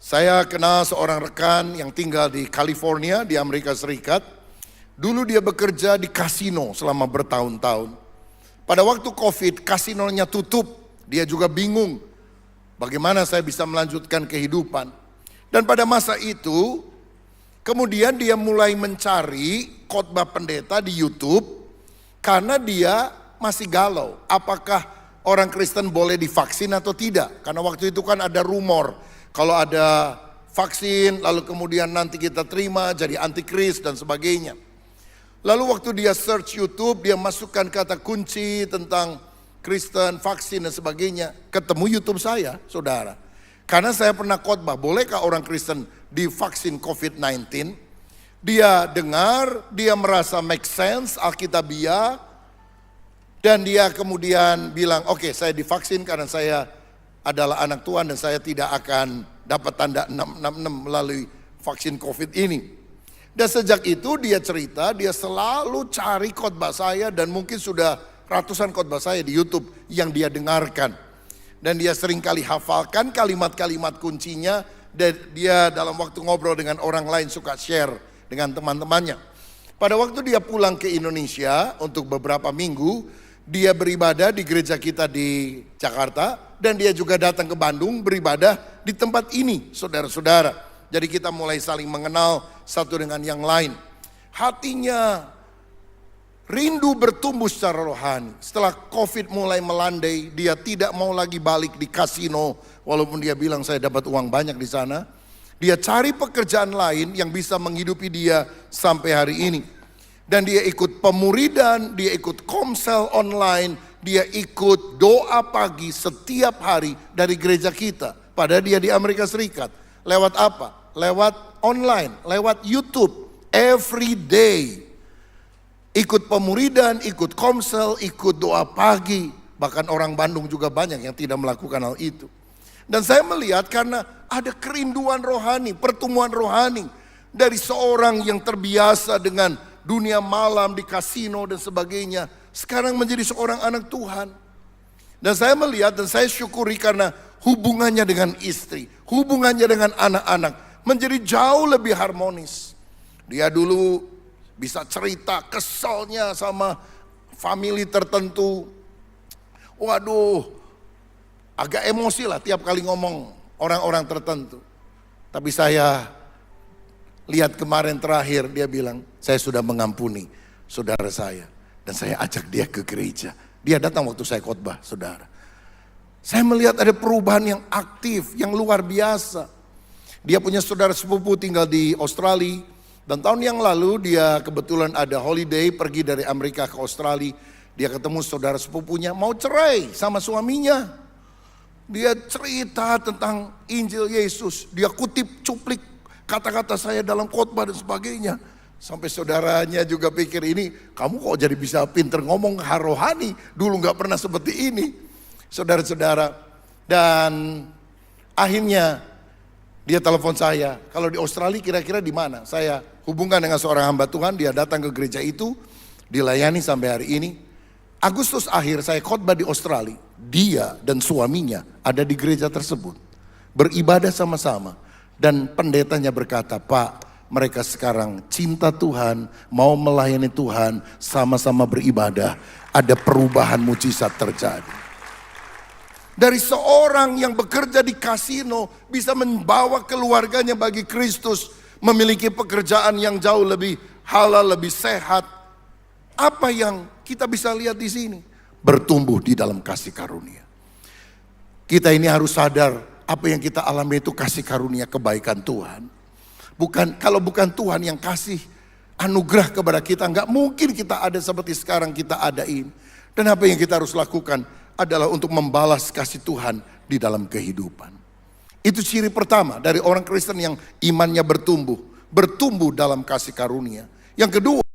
Saya kenal seorang rekan yang tinggal di California di Amerika Serikat. Dulu dia bekerja di kasino selama bertahun-tahun. Pada waktu COVID, kasinonya tutup. Dia juga bingung bagaimana saya bisa melanjutkan kehidupan. Dan pada masa itu, kemudian dia mulai mencari khotbah pendeta di YouTube karena dia masih galau. Apakah orang Kristen boleh divaksin atau tidak? Karena waktu itu kan ada rumor kalau ada vaksin lalu kemudian nanti kita terima jadi antikris dan sebagainya. Lalu waktu dia search YouTube, dia masukkan kata kunci tentang Kristen, vaksin dan sebagainya. Ketemu YouTube saya, saudara. Karena saya pernah khotbah, bolehkah orang Kristen divaksin COVID-19? Dia dengar, dia merasa make sense, Alkitabiah. Dan dia kemudian bilang, oke, saya divaksin karena saya adalah anak Tuhan dan saya tidak akan dapat tanda 666 melalui vaksin COVID ini. Dan sejak itu dia cerita, dia selalu cari khotbah saya dan mungkin sudah ratusan khotbah saya di YouTube yang dia dengarkan. Dan dia sering kali hafalkan kalimat-kalimat kuncinya dan dia dalam waktu ngobrol dengan orang lain suka share dengan teman-temannya. Pada waktu dia pulang ke Indonesia untuk beberapa minggu, dia beribadah di gereja kita di Jakarta. Dan dia juga datang ke Bandung beribadah di tempat ini, saudara-saudara. Jadi kita mulai saling mengenal satu dengan yang lain. Hatinya rindu bertumbuh secara rohani. Setelah COVID mulai melandai, dia tidak mau lagi balik di kasino. Walaupun dia bilang saya dapat uang banyak di sana. Dia cari pekerjaan lain yang bisa menghidupi dia sampai hari ini. Dan dia ikut pemuridan, dia ikut komsel online, dia ikut doa pagi setiap hari dari gereja kita. Padahal dia di Amerika Serikat. Lewat apa? Lewat online, lewat YouTube. Every day. Ikut pemuridan, ikut komsel, ikut doa pagi. Bahkan orang Bandung juga banyak yang tidak melakukan hal itu. Dan saya melihat karena ada kerinduan rohani, pertumbuhan rohani. Dari seorang yang terbiasa dengan dunia malam di kasino dan sebagainya. Sekarang menjadi seorang anak Tuhan. Dan saya melihat dan saya syukuri karena hubungannya dengan istri. Hubungannya dengan anak-anak menjadi jauh lebih harmonis. Dia dulu bisa cerita keselnya sama family tertentu. Waduh, agak emosi lah tiap kali ngomong orang-orang tertentu. Tapi saya lihat kemarin terakhir dia bilang, saya sudah mengampuni saudara saya. Dan saya ajak dia ke gereja. Dia datang waktu saya khotbah, saudara. Saya melihat ada perubahan yang aktif, yang luar biasa. Dia punya saudara sepupu tinggal di Australia. Dan tahun yang lalu dia kebetulan ada holiday pergi dari Amerika ke Australia. Dia ketemu saudara sepupunya mau cerai sama suaminya. Dia cerita tentang Injil Yesus. Dia kutip cuplik kata-kata saya dalam khotbah dan sebagainya. Sampai saudaranya juga pikir ini, kamu kok jadi bisa pinter ngomong rohani, dulu gak pernah seperti ini. Saudara-saudara, dan akhirnya dia telepon saya, kalau di Australia kira-kira di mana? Saya hubungkan dengan seorang hamba Tuhan, dia datang ke gereja itu, dilayani sampai hari ini. Agustus akhir saya khotbah di Australia, dia dan suaminya ada di gereja tersebut, beribadah sama-sama. Dan pendetanya berkata, Pak, mereka sekarang cinta Tuhan, mau melayani Tuhan, sama-sama beribadah. Ada perubahan mujizat terjadi. Dari seorang yang bekerja di kasino, bisa membawa keluarganya bagi Kristus, memiliki pekerjaan yang jauh lebih halal, lebih sehat. Apa yang kita bisa lihat di sini? Bertumbuh di dalam kasih karunia. Kita ini harus sadar, apa yang kita alami itu kasih karunia kebaikan Tuhan. Kalau bukan Tuhan yang kasih anugerah kepada kita, nggak mungkin kita ada seperti sekarang kita ada ini. Dan apa yang kita harus lakukan adalah untuk membalas kasih Tuhan di dalam kehidupan. Itu ciri pertama dari orang Kristen yang imannya bertumbuh dalam kasih karunia. Yang kedua,